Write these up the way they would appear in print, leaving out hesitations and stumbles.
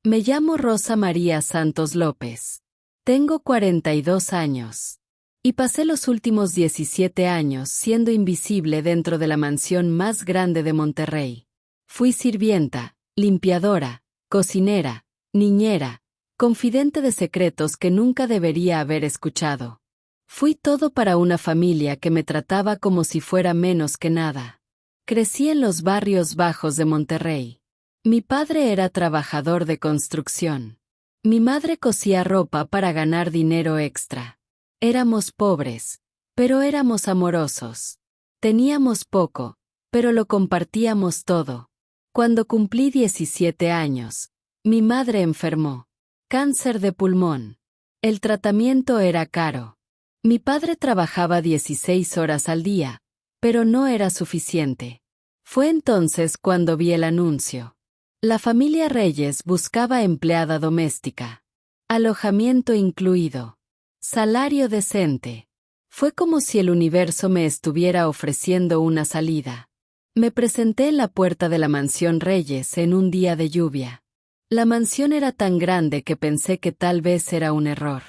Me llamo Rosa María Santos López. Tengo 42 años. Y pasé los últimos 17 años siendo invisible dentro de la mansión más grande de Monterrey. Fui sirvienta, limpiadora, cocinera, niñera, confidente de secretos que nunca debería haber escuchado. Fui todo para una familia que me trataba como si fuera menos que nada. Crecí en los barrios bajos de Monterrey. Mi padre era trabajador de construcción. Mi madre cosía ropa para ganar dinero extra. Éramos pobres, pero éramos amorosos. Teníamos poco, pero lo compartíamos todo. Cuando cumplí 17 años, mi madre enfermó. Cáncer de pulmón. El tratamiento era caro. Mi padre trabajaba 16 horas al día, pero no era suficiente. Fue entonces cuando vi el anuncio. La familia Reyes buscaba empleada doméstica. Alojamiento incluido. Salario decente. Fue como si el universo me estuviera ofreciendo una salida. Me presenté en la puerta de la mansión Reyes en un día de lluvia. La mansión era tan grande que pensé que tal vez era un error.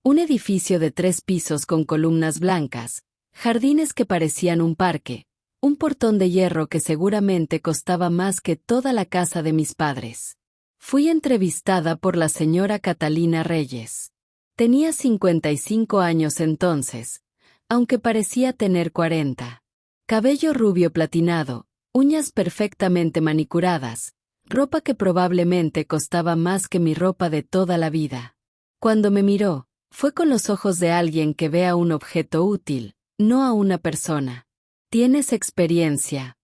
Un edificio de 3 pisos con columnas blancas, jardines que parecían un parque, un portón de hierro que seguramente costaba más que toda la casa de mis padres. Fui entrevistada por la señora Catalina Reyes. Tenía 55 años entonces, aunque parecía tener 40. Cabello rubio platinado, uñas perfectamente manicuradas, ropa que probablemente costaba más que mi ropa de toda la vida. Cuando me miró, fue con los ojos de alguien que ve a un objeto útil, no a una persona. ¿Tienes experiencia?,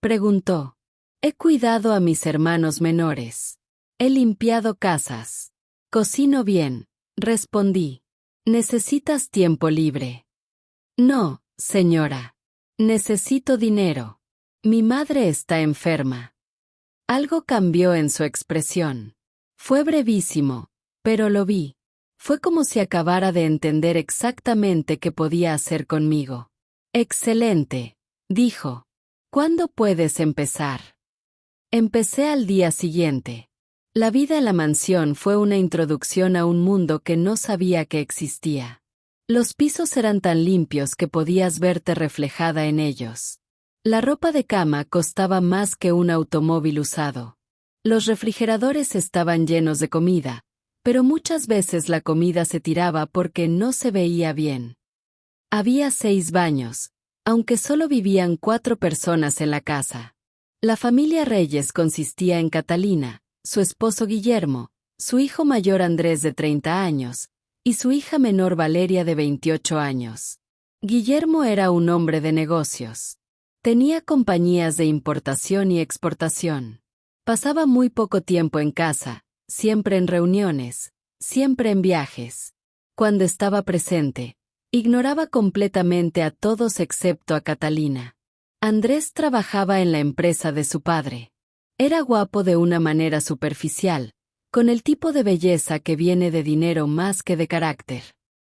preguntó. He cuidado a mis hermanos menores. He limpiado casas. Cocino bien, respondí. ¿Necesitas tiempo libre? No, señora. Necesito dinero. Mi madre está enferma. Algo cambió en su expresión. Fue brevísimo, pero lo vi. Fue como si acabara de entender exactamente qué podía hacer conmigo. Excelente, dijo. ¿Cuándo puedes empezar? Empecé al día siguiente. La vida en la mansión fue una introducción a un mundo que no sabía que existía. Los pisos eran tan limpios que podías verte reflejada en ellos. La ropa de cama costaba más que un automóvil usado. Los refrigeradores estaban llenos de comida, pero muchas veces la comida se tiraba porque no se veía bien. Había 6 baños, aunque solo vivían 4 personas en la casa. La familia Reyes consistía en Catalina, su esposo Guillermo, su hijo mayor Andrés de 30 años, y su hija menor Valeria de 28 años. Guillermo era un hombre de negocios. Tenía compañías de importación y exportación. Pasaba muy poco tiempo en casa, siempre en reuniones, siempre en viajes. Cuando estaba presente, ignoraba completamente a todos excepto a Catalina. Andrés trabajaba en la empresa de su padre. Era guapo de una manera superficial, con el tipo de belleza que viene de dinero más que de carácter.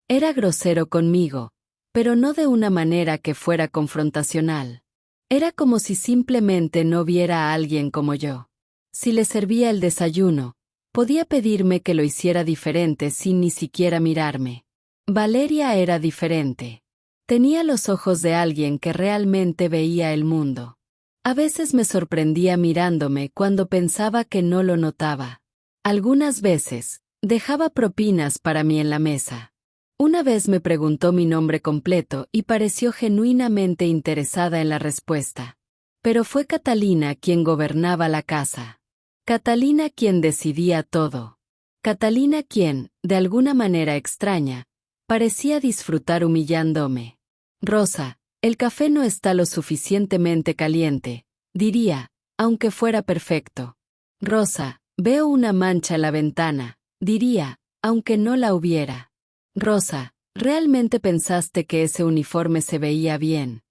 Era grosero conmigo, pero no de una manera que fuera confrontacional. Era como si simplemente no viera a alguien como yo. Si le servía el desayuno, podía pedirme que lo hiciera diferente sin ni siquiera mirarme. Valeria era diferente. Tenía los ojos de alguien que realmente veía el mundo. A veces me sorprendía mirándome cuando pensaba que no lo notaba. Algunas veces, dejaba propinas para mí en la mesa. Una vez me preguntó mi nombre completo y pareció genuinamente interesada en la respuesta. Pero fue Catalina quien gobernaba la casa. Catalina quien decidía todo. Catalina quien, de alguna manera extraña, parecía disfrutar humillándome. Rosa, el café no está lo suficientemente caliente, diría, aunque fuera perfecto. Rosa, veo una mancha en la ventana, diría, aunque no la hubiera. Rosa, ¿realmente pensaste que ese uniforme se veía bien?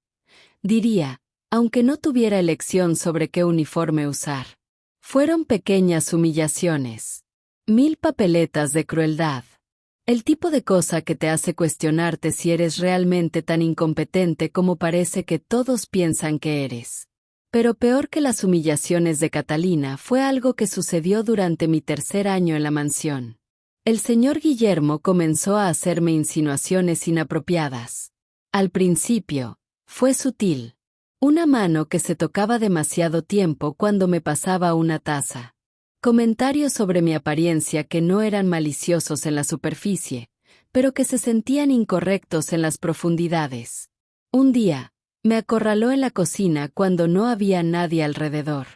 Diría, aunque no tuviera elección sobre qué uniforme usar. Fueron pequeñas humillaciones. 1000 papeletas de crueldad. El tipo de cosa que te hace cuestionarte si eres realmente tan incompetente como parece que todos piensan que eres. Pero peor que las humillaciones de Catalina fue algo que sucedió durante mi tercer año en la mansión. El señor Guillermo comenzó a hacerme insinuaciones inapropiadas. Al principio, fue sutil. Una mano que se tocaba demasiado tiempo cuando me pasaba una taza. Comentarios sobre mi apariencia que no eran maliciosos en la superficie, pero que se sentían incorrectos en las profundidades. Un día, me acorraló en la cocina cuando no había nadie alrededor.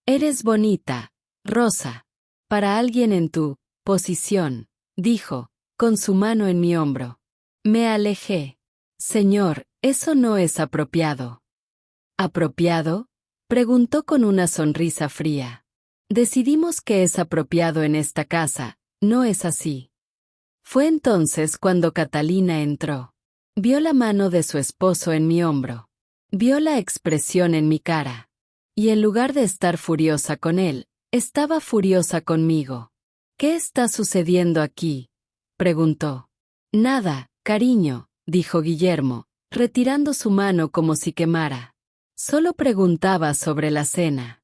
«Eres bonita, Rosa. Para alguien en tu posición», dijo, con su mano en mi hombro. Me alejé. «Señor, eso no es apropiado». ¿Apropiado?, preguntó con una sonrisa fría. «Decidimos que es apropiado en esta casa, ¿no es así?». Fue entonces cuando Catalina entró. Vio la mano de su esposo en mi hombro. Vio la expresión en mi cara. Y en lugar de estar furiosa con él, estaba furiosa conmigo. «¿Qué está sucediendo aquí?», preguntó. «Nada, cariño», dijo Guillermo, retirando su mano como si quemara. «Solo preguntaba sobre la cena».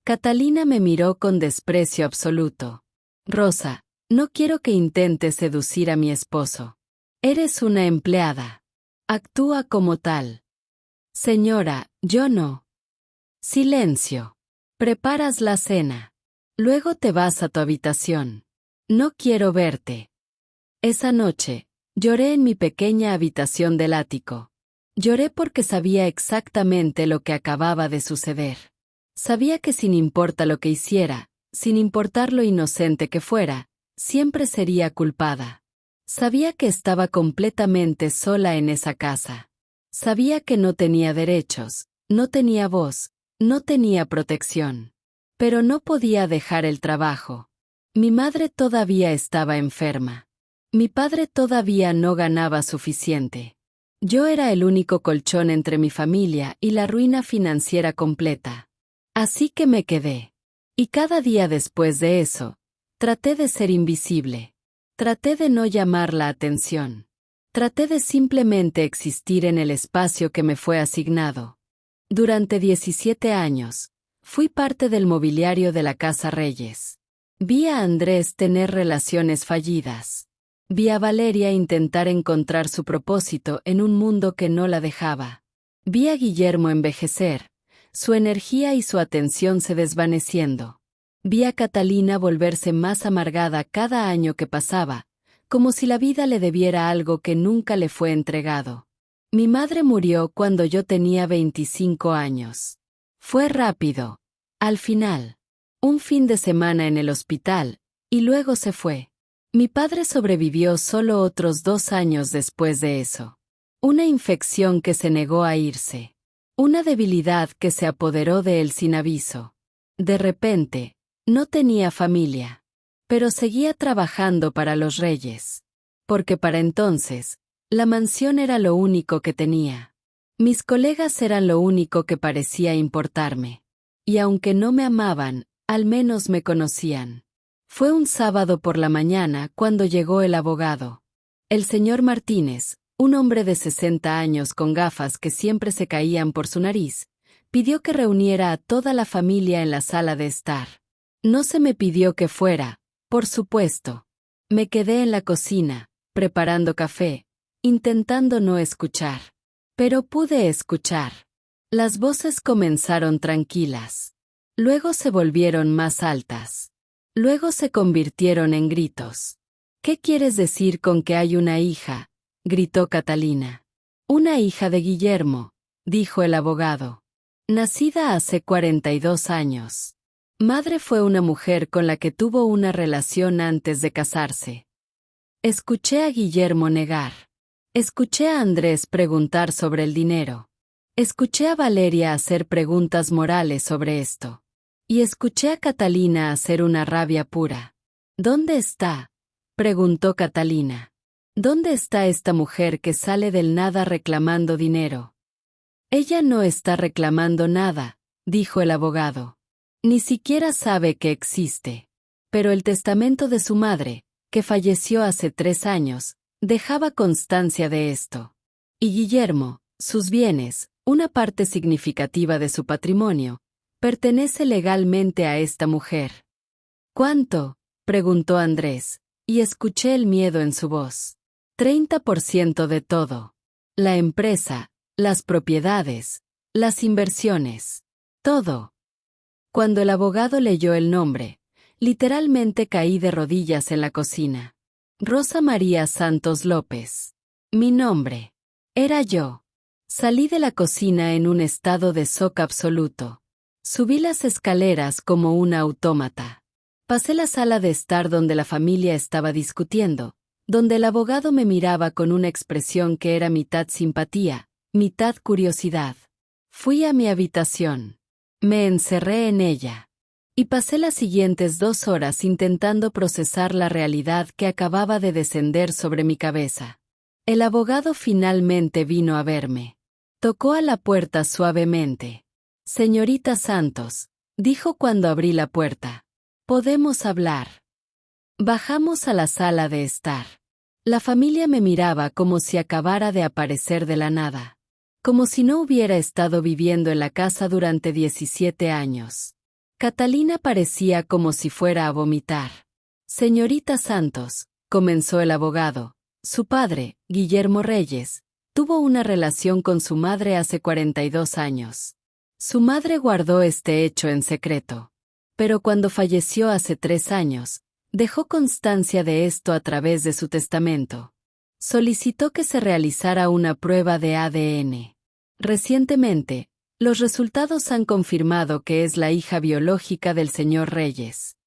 Catalina me miró con desprecio absoluto. «Rosa, no quiero que intentes seducir a mi esposo. Eres una empleada. Actúa como tal». «Señora, yo no». «Silencio. Preparas la cena. Luego te vas a tu habitación. No quiero verte». Esa noche, lloré en mi pequeña habitación del ático. Lloré porque sabía exactamente lo que acababa de suceder. Sabía que sin importar lo que hiciera, sin importar lo inocente que fuera, siempre sería culpada. Sabía que estaba completamente sola en esa casa. Sabía que no tenía derechos, no tenía voz, no tenía protección. Pero no podía dejar el trabajo. Mi madre todavía estaba enferma. Mi padre todavía no ganaba suficiente. Yo era el único colchón entre mi familia y la ruina financiera completa. Así que me quedé. Y cada día después de eso, traté de ser invisible. Traté de no llamar la atención. Traté de simplemente existir en el espacio que me fue asignado. Durante 17 años, fui parte del mobiliario de la Casa Reyes. Vi a Andrés tener relaciones fallidas. Vi a Valeria intentar encontrar su propósito en un mundo que no la dejaba. Vi a Guillermo envejecer, su energía y su atención se desvaneciendo. Vi a Catalina volverse más amargada cada año que pasaba, como si la vida le debiera algo que nunca le fue entregado. Mi madre murió cuando yo tenía 25 años. Fue rápido. Al final, un fin de semana en el hospital, y luego se fue. Mi padre sobrevivió solo otros 2 años después de eso. Una infección que se negó a irse. Una debilidad que se apoderó de él sin aviso. De repente, no tenía familia. Pero seguía trabajando para los Reyes. Porque para entonces, la mansión era lo único que tenía. Mis colegas eran lo único que parecía importarme. Y aunque no me amaban, al menos me conocían. Fue un sábado por la mañana cuando llegó el abogado. El señor Martínez, un hombre de 60 años con gafas que siempre se caían por su nariz, pidió que reuniera a toda la familia en la sala de estar. No se me pidió que fuera, por supuesto. Me quedé en la cocina, preparando café, intentando no escuchar. Pero pude escuchar. Las voces comenzaron tranquilas. Luego se volvieron más altas. Luego se convirtieron en gritos. «¿Qué quieres decir con que hay una hija?», gritó Catalina. «Una hija de Guillermo», dijo el abogado. «Nacida hace 42 años. Madre fue una mujer con la que tuvo una relación antes de casarse». Escuché a Guillermo negar. Escuché a Andrés preguntar sobre el dinero. Escuché a Valeria hacer preguntas morales sobre esto. Y escuché a Catalina hacer una rabia pura. «¿Dónde está?», preguntó Catalina. «¿Dónde está esta mujer que sale del nada reclamando dinero?». «Ella no está reclamando nada», dijo el abogado. «Ni siquiera sabe que existe. Pero el testamento de su madre, que falleció hace 3 años, dejaba constancia de esto. Y Guillermo, sus bienes, una parte significativa de su patrimonio, pertenece legalmente a esta mujer. ¿Cuánto?, preguntó Andrés, y escuché el miedo en su voz. 30% de todo. La empresa, las propiedades, las inversiones. Todo. Cuando el abogado leyó el nombre, literalmente caí de rodillas en la cocina. Rosa María Santos López. Mi nombre. Era yo. Salí de la cocina en un estado de shock absoluto. Subí las escaleras como una autómata. Pasé la sala de estar donde la familia estaba discutiendo, donde el abogado me miraba con una expresión que era mitad simpatía, mitad curiosidad. Fui a mi habitación. Me encerré en ella. Y pasé las siguientes 2 horas intentando procesar la realidad que acababa de descender sobre mi cabeza. El abogado finalmente vino a verme. Tocó a la puerta suavemente. «Señorita Santos», dijo cuando abrí la puerta. «Podemos hablar». Bajamos a la sala de estar. La familia me miraba como si acabara de aparecer de la nada. Como si no hubiera estado viviendo en la casa durante 17 años. Catalina parecía como si fuera a vomitar. «Señorita Santos», comenzó el abogado, «su padre, Guillermo Reyes, tuvo una relación con su madre hace 42 años. Su madre guardó este hecho en secreto. Pero cuando falleció hace 3 años, dejó constancia de esto a través de su testamento. Solicitó que se realizara una prueba de ADN. Recientemente, los resultados han confirmado que es la hija biológica del señor Reyes».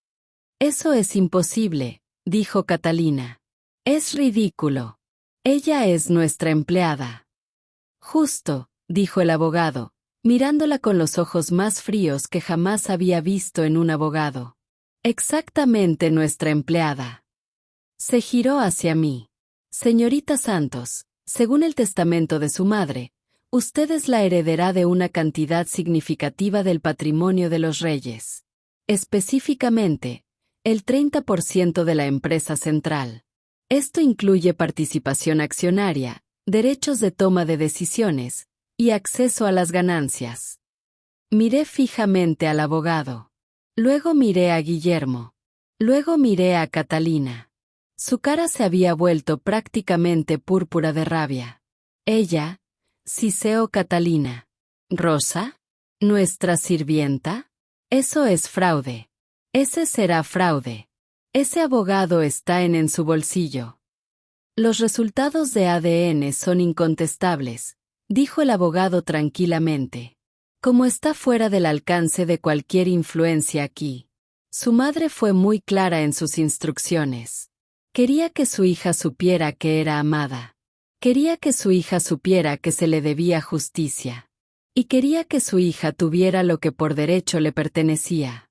«Eso es imposible», dijo Catalina. «Es ridículo. Ella es nuestra empleada». «Justo», dijo el abogado, mirándola con los ojos más fríos que jamás había visto en un abogado. «Exactamente nuestra empleada». Se giró hacia mí. «Señorita Santos, según el testamento de su madre, usted es la heredera de una cantidad significativa del patrimonio de los Reyes. Específicamente, el 30% de la empresa central. Esto incluye participación accionaria, derechos de toma de decisiones y acceso a las ganancias». Miré fijamente al abogado. Luego miré a Guillermo. Luego miré a Catalina. Su cara se había vuelto prácticamente púrpura de rabia. Ella, siseó Catalina. «¿Rosa? ¿Nuestra sirvienta? Eso es fraude. Ese será fraude. Ese abogado está en su bolsillo». «Los resultados de ADN son incontestables», dijo el abogado tranquilamente. «Como está fuera del alcance de cualquier influencia aquí. Su madre fue muy clara en sus instrucciones. Quería que su hija supiera que era amada. Quería que su hija supiera que se le debía justicia. Y quería que su hija tuviera lo que por derecho le pertenecía».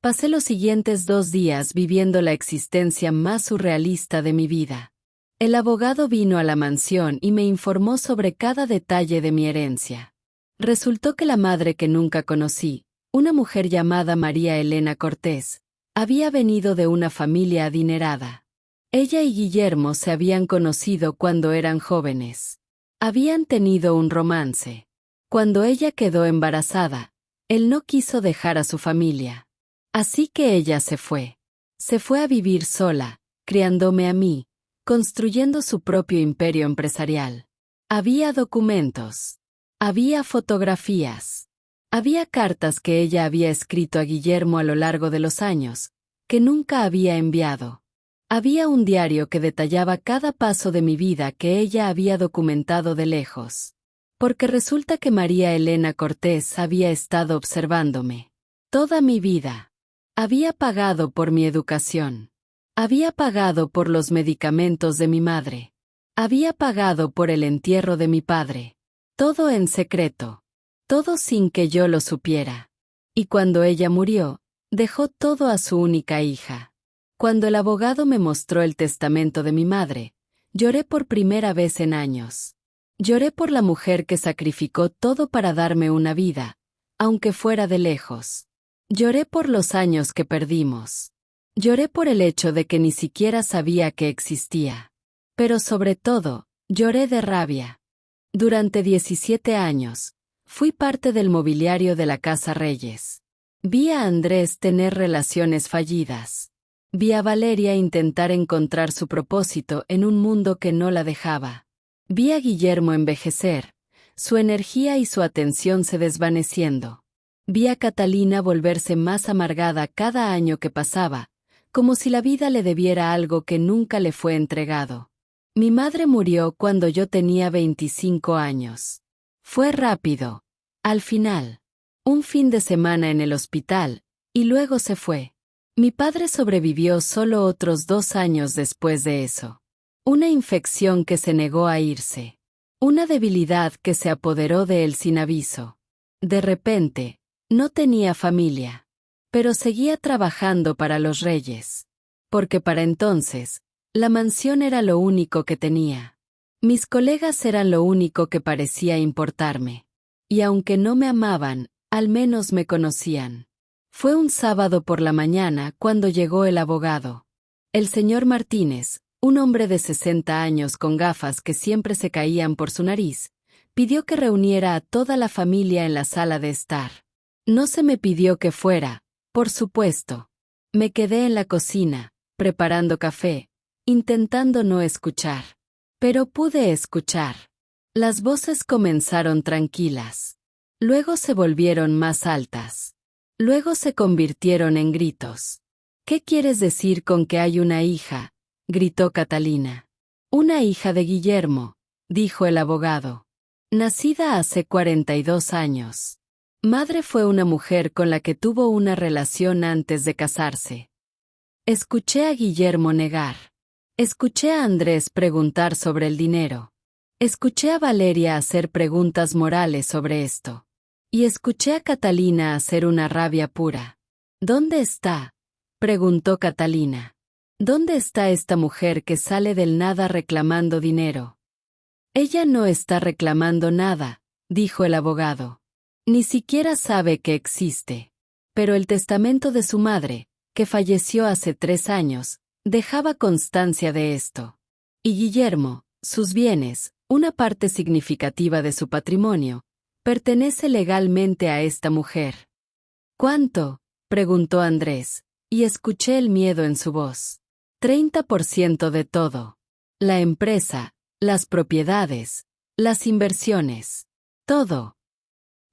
Pasé los siguientes 2 días viviendo la existencia más surrealista de mi vida. El abogado vino a la mansión y me informó sobre cada detalle de mi herencia. Resultó que la madre que nunca conocí, una mujer llamada María Elena Cortés, había venido de una familia adinerada. Ella y Guillermo se habían conocido cuando eran jóvenes. Habían tenido un romance. Cuando ella quedó embarazada, él no quiso dejar a su familia. Así que ella se fue. Se fue a vivir sola, criándome a mí, construyendo su propio imperio empresarial. Había documentos. Había fotografías. Había cartas que ella había escrito a Guillermo a lo largo de los años, que nunca había enviado. Había un diario que detallaba cada paso de mi vida que ella había documentado de lejos. Porque resulta que María Elena Cortés había estado observándome. Toda mi vida. Había pagado por mi educación. Había pagado por los medicamentos de mi madre. Había pagado por el entierro de mi padre. Todo en secreto. Todo sin que yo lo supiera. Y cuando ella murió, dejó todo a su única hija. Cuando el abogado me mostró el testamento de mi madre, lloré por primera vez en años. Lloré por la mujer que sacrificó todo para darme una vida, aunque fuera de lejos. Lloré por los años que perdimos. Lloré por el hecho de que ni siquiera sabía que existía. Pero sobre todo, lloré de rabia. Durante 17 años, fui parte del mobiliario de la Casa Reyes. Vi a Andrés tener relaciones fallidas. Vi a Valeria intentar encontrar su propósito en un mundo que no la dejaba. Vi a Guillermo envejecer, su energía y su atención se desvaneciendo. Vi a Catalina volverse más amargada cada año que pasaba, como si la vida le debiera algo que nunca le fue entregado. Mi madre murió cuando yo tenía 25 años. Fue rápido. Al final, un fin de semana en el hospital, y luego se fue. Mi padre sobrevivió solo otros 2 años después de eso. Una infección que se negó a irse. Una debilidad que se apoderó de él sin aviso. De repente, no tenía familia. Pero seguía trabajando para los Reyes. Porque para entonces, la mansión era lo único que tenía. Mis colegas eran lo único que parecía importarme. Y aunque no me amaban, al menos me conocían. Fue un sábado por la mañana cuando llegó el abogado. El señor Martínez, un hombre de 60 años con gafas que siempre se caían por su nariz, pidió que reuniera a toda la familia en la sala de estar. No se me pidió que fuera, por supuesto. Me quedé en la cocina, preparando café, intentando no escuchar. Pero pude escuchar. Las voces comenzaron tranquilas. Luego se volvieron más altas. Luego se convirtieron en gritos. ¿Qué quieres decir con que hay una hija?, gritó Catalina. Una hija de Guillermo, dijo el abogado. Nacida hace 42 años. Madre fue una mujer con la que tuvo una relación antes de casarse. Escuché a Guillermo negar. Escuché a Andrés preguntar sobre el dinero. Escuché a Valeria hacer preguntas morales sobre esto. Y escuché a Catalina hacer una rabia pura. ¿Dónde está?, preguntó Catalina. ¿Dónde está esta mujer que sale del nada reclamando dinero? Ella no está reclamando nada, dijo el abogado. Ni siquiera sabe que existe. Pero el testamento de su madre, que falleció hace 3 años, dejaba constancia de esto. Y Guillermo, sus bienes, una parte significativa de su patrimonio, pertenece legalmente a esta mujer. ¿Cuánto?, preguntó Andrés, y escuché el miedo en su voz. 30% de todo. La empresa, las propiedades, las inversiones. Todo.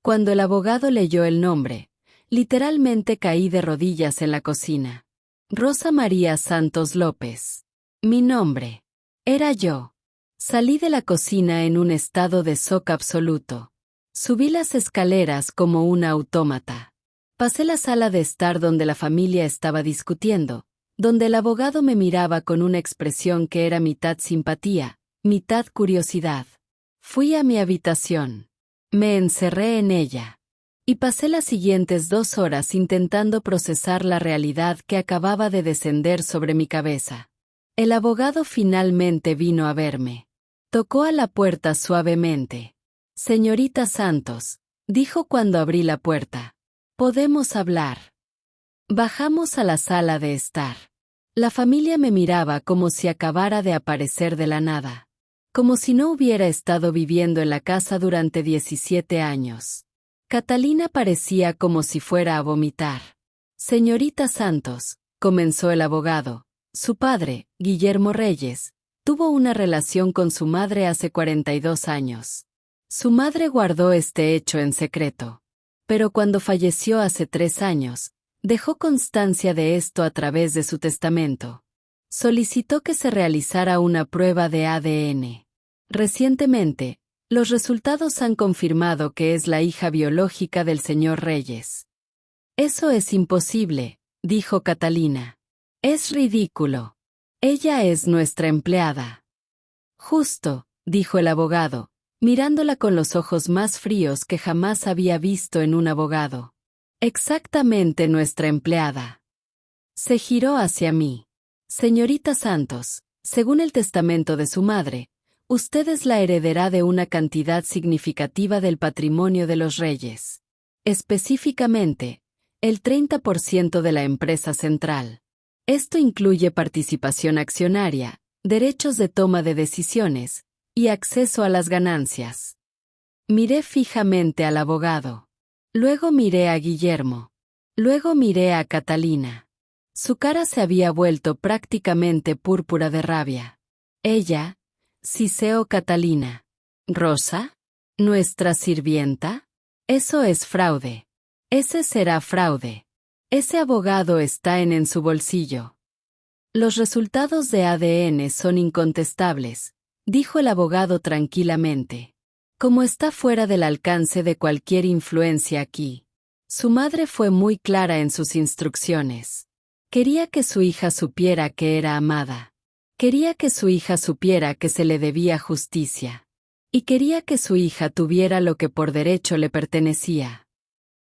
Cuando el abogado leyó el nombre, literalmente caí de rodillas en la cocina. Rosa María Santos López. Mi nombre. Era yo. Salí de la cocina en un estado de shock absoluto. Subí las escaleras como una autómata. Pasé la sala de estar donde la familia estaba discutiendo, donde el abogado me miraba con una expresión que era mitad simpatía, mitad curiosidad. Fui a mi habitación. Me encerré en ella. Y pasé las siguientes 2 horas intentando procesar la realidad que acababa de descender sobre mi cabeza. El abogado finalmente vino a verme. Tocó a la puerta suavemente. Señorita Santos, dijo cuando abrí la puerta. Podemos hablar. Bajamos a la sala de estar. La familia me miraba como si acabara de aparecer de la nada. Como si no hubiera estado viviendo en la casa durante 17 años. Catalina parecía como si fuera a vomitar. Señorita Santos, comenzó el abogado, su padre, Guillermo Reyes, tuvo una relación con su madre hace 42 años. Su madre guardó este hecho en secreto. Pero cuando falleció hace 3 años, dejó constancia de esto a través de su testamento. Solicitó que se realizara una prueba de ADN. Recientemente, los resultados han confirmado que es la hija biológica del señor Reyes. Eso es imposible, dijo Catalina. Es ridículo. Ella es nuestra empleada. Justo, dijo el abogado, mirándola con los ojos más fríos que jamás había visto en un abogado. Exactamente nuestra empleada. Se giró hacia mí. Señorita Santos, según el testamento de su madre, usted es la heredera de una cantidad significativa del patrimonio de los Reyes. Específicamente, el 30% de la empresa central. Esto incluye participación accionaria, derechos de toma de decisiones y acceso a las ganancias. Miré fijamente al abogado. Luego miré a Guillermo. Luego miré a Catalina. Su cara se había vuelto prácticamente púrpura de rabia. Ella, siseó Catalina. ¿Rosa? ¿Nuestra sirvienta? Eso es fraude. Ese será fraude. Ese abogado está en su bolsillo. Los resultados de ADN son incontestables, dijo el abogado tranquilamente. Como está fuera del alcance de cualquier influencia aquí. Su madre fue muy clara en sus instrucciones. Quería que su hija supiera que era amada. Quería que su hija supiera que se le debía justicia. Y quería que su hija tuviera lo que por derecho le pertenecía.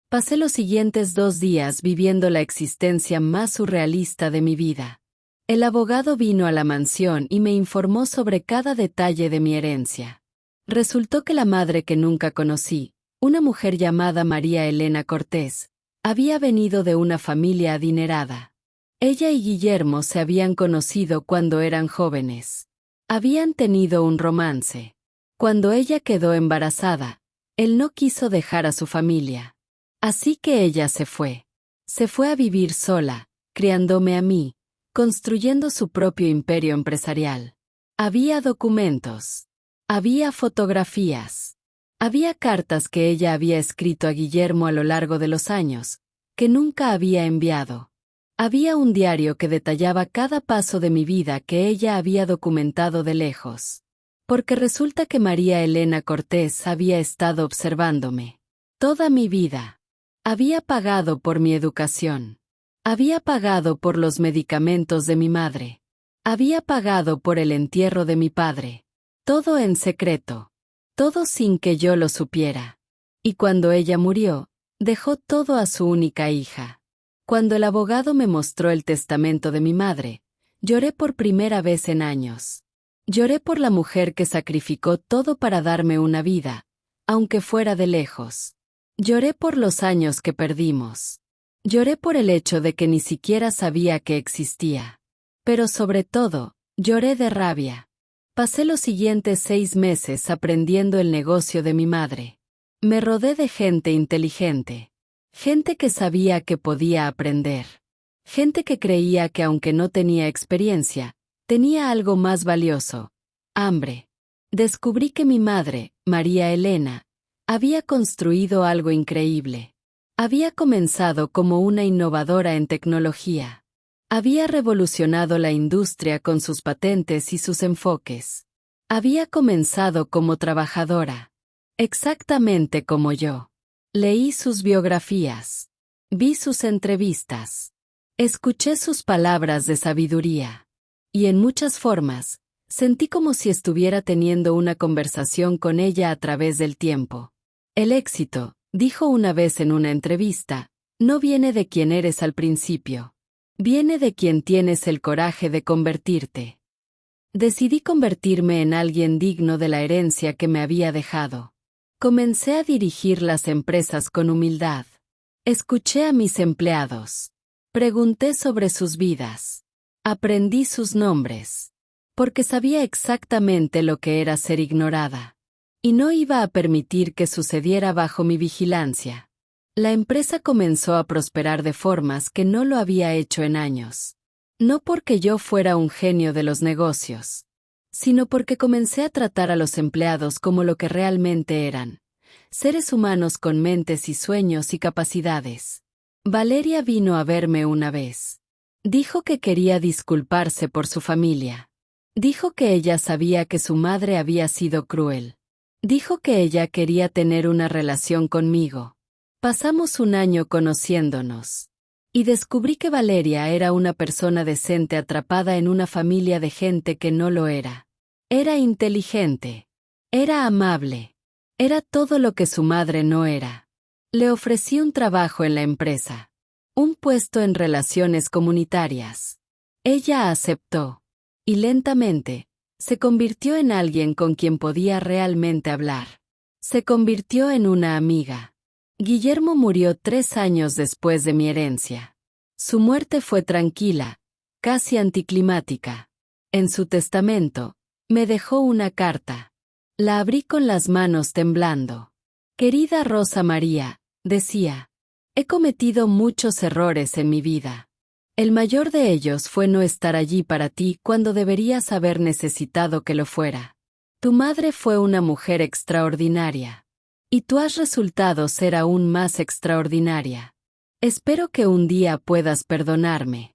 Pasé los siguientes 2 días viviendo la existencia más surrealista de mi vida. El abogado vino a la mansión y me informó sobre cada detalle de mi herencia. Resultó que la madre que nunca conocí, una mujer llamada María Elena Cortés, había venido de una familia adinerada. Ella y Guillermo se habían conocido cuando eran jóvenes. Habían tenido un romance. Cuando ella quedó embarazada, él no quiso dejar a su familia. Así que ella se fue. Se fue a vivir sola, criándome a mí, construyendo su propio imperio empresarial. Había documentos. Había fotografías. Había cartas que ella había escrito a Guillermo a lo largo de los años, que nunca había enviado. Había un diario que detallaba cada paso de mi vida que ella había documentado de lejos. Porque resulta que María Elena Cortés había estado observándome. Toda mi vida. Había pagado por mi educación. Había pagado por los medicamentos de mi madre. Había pagado por el entierro de mi padre. Todo en secreto. Todo sin que yo lo supiera. Y cuando ella murió, dejó todo a su única hija. Cuando el abogado me mostró el testamento de mi madre, lloré por primera vez en años. Lloré por la mujer que sacrificó todo para darme una vida, aunque fuera de lejos. Lloré por los años que perdimos. Lloré por el hecho de que ni siquiera sabía que existía. Pero sobre todo, lloré de rabia. Pasé los siguientes 6 meses aprendiendo el negocio de mi madre. Me rodeé de gente inteligente. Gente que sabía que podía aprender. Gente que creía que aunque no tenía experiencia, tenía algo más valioso: hambre. Descubrí que mi madre, María Elena, había construido algo increíble. Había comenzado como una innovadora en tecnología. Había revolucionado la industria con sus patentes y sus enfoques. Había comenzado como trabajadora. Exactamente como yo. Leí sus biografías. Vi sus entrevistas. Escuché sus palabras de sabiduría. Y en muchas formas, sentí como si estuviera teniendo una conversación con ella a través del tiempo. El éxito, dijo una vez en una entrevista, no viene de quien eres al principio. Viene de quien tienes el coraje de convertirte. Decidí convertirme en alguien digno de la herencia que me había dejado. Comencé a dirigir las empresas con humildad. Escuché a mis empleados. Pregunté sobre sus vidas. Aprendí sus nombres. Porque sabía exactamente lo que era ser ignorada. Y no iba a permitir que sucediera bajo mi vigilancia. La empresa comenzó a prosperar de formas que no lo había hecho en años. No porque yo fuera un genio de los negocios, sino porque comencé a tratar a los empleados como lo que realmente eran: seres humanos con mentes y sueños y capacidades. Valeria vino a verme una vez. Dijo que quería disculparse por su familia. Dijo que ella sabía que su madre había sido cruel. Dijo que ella quería tener una relación conmigo. Pasamos un año conociéndonos. Y descubrí que Valeria era una persona decente atrapada en una familia de gente que no lo era. Era inteligente. Era amable. Era todo lo que su madre no era. Le ofrecí un trabajo en la empresa. Un puesto en relaciones comunitarias. Ella aceptó. Y lentamente, se convirtió en alguien con quien podía realmente hablar. Se convirtió en una amiga. Guillermo murió 3 años después de mi herencia. Su muerte fue tranquila, casi anticlimática. En su testamento, me dejó una carta. La abrí con las manos temblando. Querida Rosa María, decía, he cometido muchos errores en mi vida. El mayor de ellos fue no estar allí para ti cuando deberías haber necesitado que lo fuera. Tu madre fue una mujer extraordinaria. Y tú has resultado ser aún más extraordinaria. Espero que un día puedas perdonarme.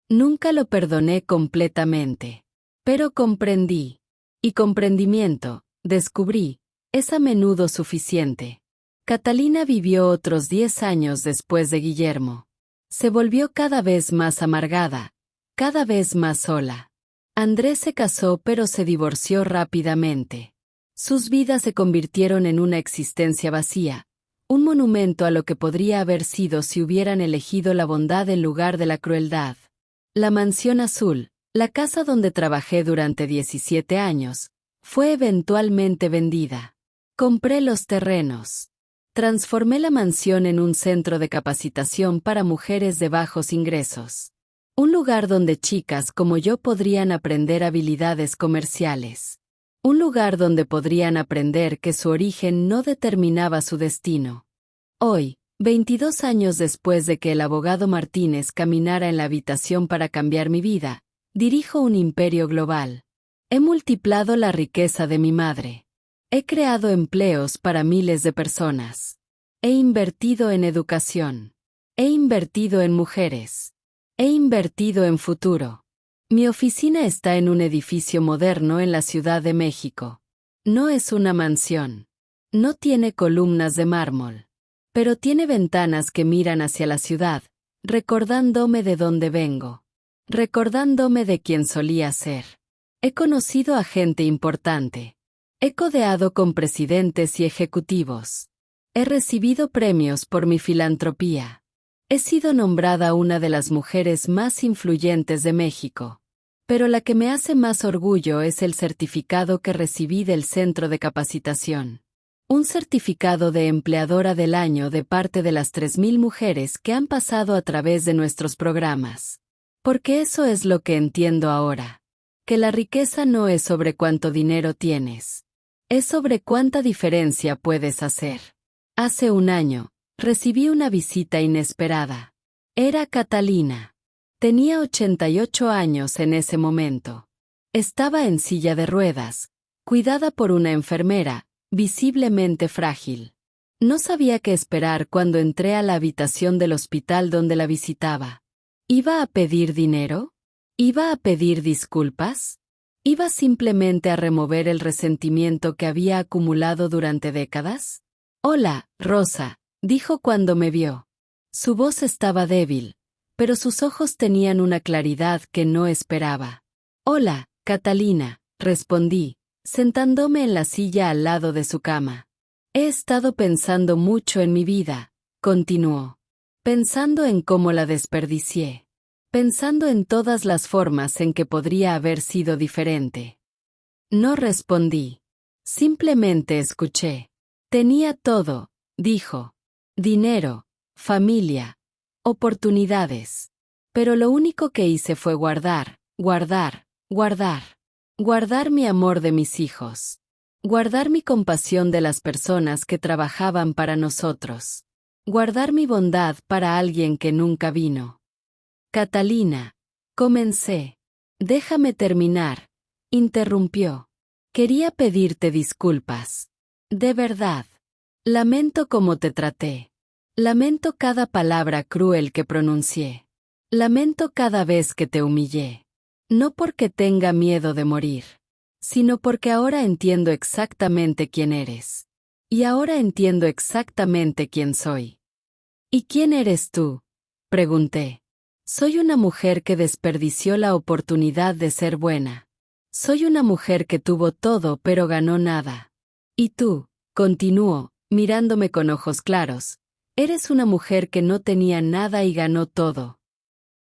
Nunca lo perdoné completamente. Pero comprendí. Y comprendimiento, descubrí, es a menudo suficiente. Catalina vivió otros 10 años después de Guillermo. Se volvió cada vez más amargada, cada vez más sola. Andrés se casó pero se divorció rápidamente. Sus vidas se convirtieron en una existencia vacía, un monumento a lo que podría haber sido si hubieran elegido la bondad en lugar de la crueldad. La mansión azul, la casa donde trabajé durante 17 años, fue eventualmente vendida. Compré los terrenos. Transformé la mansión en un centro de capacitación para mujeres de bajos ingresos. Un lugar donde chicas como yo podrían aprender habilidades comerciales. Un lugar donde podrían aprender que su origen no determinaba su destino. Hoy, 22 años después de que el abogado Martínez caminara en la habitación para cambiar mi vida, dirijo un imperio global. He multiplicado la riqueza de mi madre. He creado empleos para miles de personas. He invertido en educación. He invertido en mujeres. He invertido en futuro. Mi oficina está en un edificio moderno en la Ciudad de México. No es una mansión. No tiene columnas de mármol. Pero tiene ventanas que miran hacia la ciudad, recordándome de dónde vengo. Recordándome de quién solía ser. He conocido a gente importante. He codeado con presidentes y ejecutivos. He recibido premios por mi filantropía. He sido nombrada una de las mujeres más influyentes de México. Pero la que me hace más orgullo es el certificado que recibí del Centro de Capacitación. Un certificado de empleadora del año de parte de las 3,000 mujeres que han pasado a través de nuestros programas. Porque eso es lo que entiendo ahora. Que la riqueza no es sobre cuánto dinero tienes. Es sobre cuánta diferencia puedes hacer. Hace un año, recibí una visita inesperada. Era Catalina. Tenía 88 años en ese momento. Estaba en silla de ruedas, cuidada por una enfermera, visiblemente frágil. No sabía qué esperar cuando entré a la habitación del hospital donde la visitaba. ¿Iba a pedir dinero? ¿Iba a pedir disculpas? ¿Iba simplemente a remover el resentimiento que había acumulado durante décadas? Hola, Rosa, dijo cuando me vio. Su voz estaba débil, pero sus ojos tenían una claridad que no esperaba. Hola, Catalina, respondí, sentándome en la silla al lado de su cama. He estado pensando mucho en mi vida, continuó. Pensando en cómo la desperdicié. Pensando en todas las formas en que podría haber sido diferente. No respondí. Simplemente escuché. Tenía todo, dijo. Dinero, familia, oportunidades. Pero lo único que hice fue guardar, guardar, guardar. Guardar mi amor de mis hijos. Guardar mi compasión de las personas que trabajaban para nosotros. Guardar mi bondad para alguien que nunca vino. Catalina, comencé. Déjame terminar, interrumpió. Quería pedirte disculpas. De verdad. Lamento cómo te traté. Lamento cada palabra cruel que pronuncié. Lamento cada vez que te humillé. No porque tenga miedo de morir, sino porque ahora entiendo exactamente quién eres. Y ahora entiendo exactamente quién soy. ¿Y quién eres tú? Pregunté. Soy una mujer que desperdició la oportunidad de ser buena. Soy una mujer que tuvo todo pero ganó nada. Y tú, continuó, mirándome con ojos claros, eres una mujer que no tenía nada y ganó todo.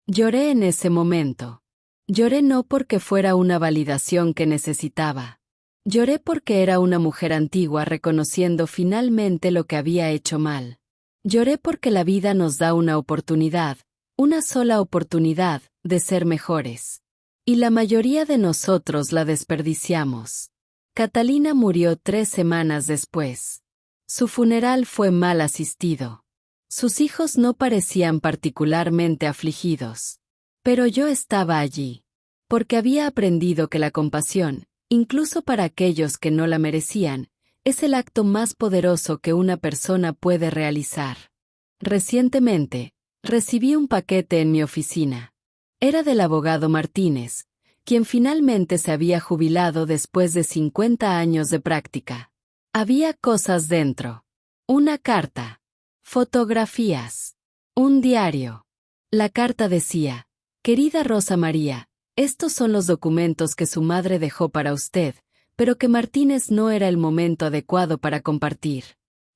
Lloré en ese momento. Lloré no porque fuera una validación que necesitaba. Lloré porque era una mujer antigua reconociendo finalmente lo que había hecho mal. Lloré porque la vida nos da una oportunidad, una sola oportunidad, de ser mejores. Y la mayoría de nosotros la desperdiciamos. Catalina murió 3 semanas después. Su funeral fue mal asistido. Sus hijos no parecían particularmente afligidos. Pero yo estaba allí. Porque había aprendido que la compasión, incluso para aquellos que no la merecían, es el acto más poderoso que una persona puede realizar. Recientemente, recibí un paquete en mi oficina. Era del abogado Martínez, quien finalmente se había jubilado después de 50 años de práctica. Había cosas dentro. Una carta. Fotografías. Un diario. La carta decía: «Querida Rosa María, estos son los documentos que su madre dejó para usted, pero que Martínez no era el momento adecuado para compartir.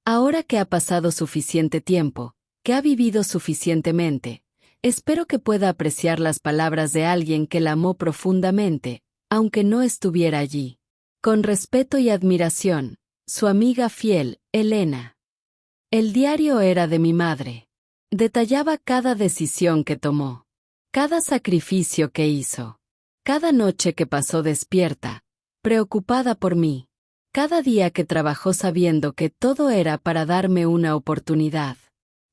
Ahora que ha pasado suficiente tiempo, que ha vivido suficientemente, espero que pueda apreciar las palabras de alguien que la amó profundamente, aunque no estuviera allí. Con respeto y admiración, su amiga fiel, Elena». El diario era de mi madre. Detallaba cada decisión que tomó, cada sacrificio que hizo, cada noche que pasó despierta, preocupada por mí, cada día que trabajó sabiendo que todo era para darme una oportunidad.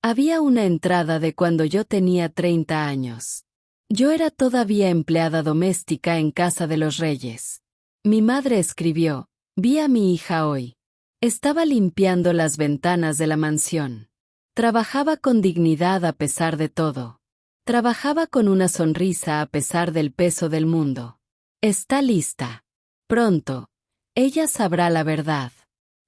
Había una entrada de cuando yo tenía 30 años. Yo era todavía empleada doméstica en casa de los Reyes. Mi madre escribió: «Vi a mi hija hoy. Estaba limpiando las ventanas de la mansión. Trabajaba con dignidad a pesar de todo. Trabajaba con una sonrisa a pesar del peso del mundo. Está lista. Pronto, ella sabrá la verdad.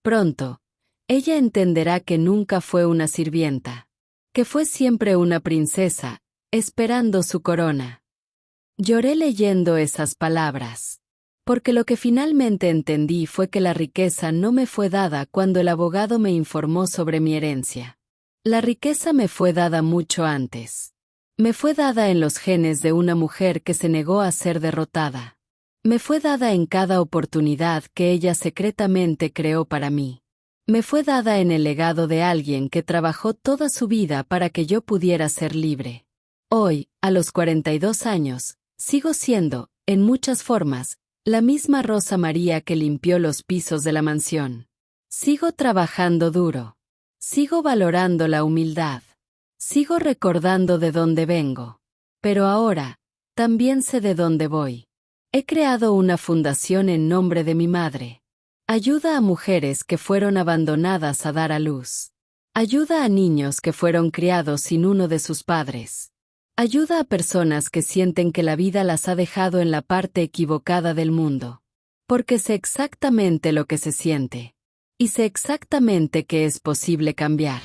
Pronto, ella entenderá que nunca fue una sirvienta, que fue siempre una princesa, esperando su corona». Lloré leyendo esas palabras. Porque lo que finalmente entendí fue que la riqueza no me fue dada cuando el abogado me informó sobre mi herencia. La riqueza me fue dada mucho antes. Me fue dada en los genes de una mujer que se negó a ser derrotada. Me fue dada en cada oportunidad que ella secretamente creó para mí. Me fue dada en el legado de alguien que trabajó toda su vida para que yo pudiera ser libre. Hoy, a los 42 años, sigo siendo, en muchas formas, la misma Rosa María que limpió los pisos de la mansión. Sigo trabajando duro. Sigo valorando la humildad. Sigo recordando de dónde vengo. Pero ahora, también sé de dónde voy. He creado una fundación en nombre de mi madre. Ayuda a mujeres que fueron abandonadas a dar a luz. Ayuda a niños que fueron criados sin uno de sus padres. Ayuda a personas que sienten que la vida las ha dejado en la parte equivocada del mundo. Porque sé exactamente lo que se siente. Y sé exactamente que es posible cambiar.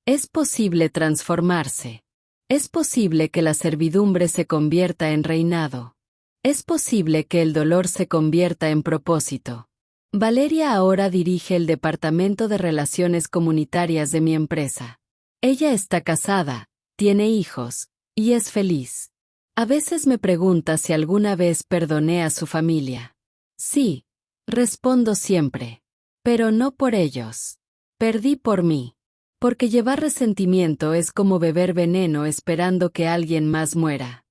Es posible transformarse. Es posible que la servidumbre se convierta en reinado. Es posible que el dolor se convierta en propósito. Valeria ahora dirige el departamento de relaciones comunitarias de mi empresa. Ella está casada, tiene hijos, y es feliz. A veces me pregunta si alguna vez perdoné a su familia. Sí, respondo siempre. Pero no por ellos. Perdí por mí. Porque llevar resentimiento es como beber veneno esperando que alguien más muera.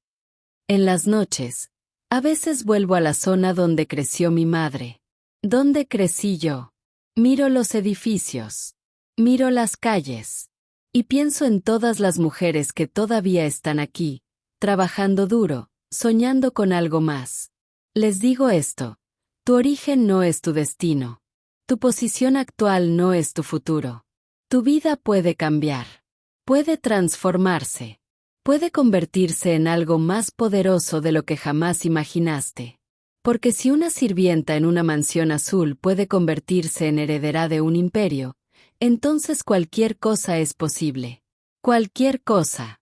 En las noches, a veces vuelvo a la zona donde creció mi madre. ¿Dónde crecí yo? Miro los edificios. Miro las calles. Y pienso en todas las mujeres que todavía están aquí, trabajando duro, soñando con algo más. Les digo esto: tu origen no es tu destino. Tu posición actual no es tu futuro. Tu vida puede cambiar. Puede transformarse. Puede convertirse en algo más poderoso de lo que jamás imaginaste. Porque si una sirvienta en una mansión azul puede convertirse en heredera de un imperio, entonces cualquier cosa es posible. Cualquier cosa.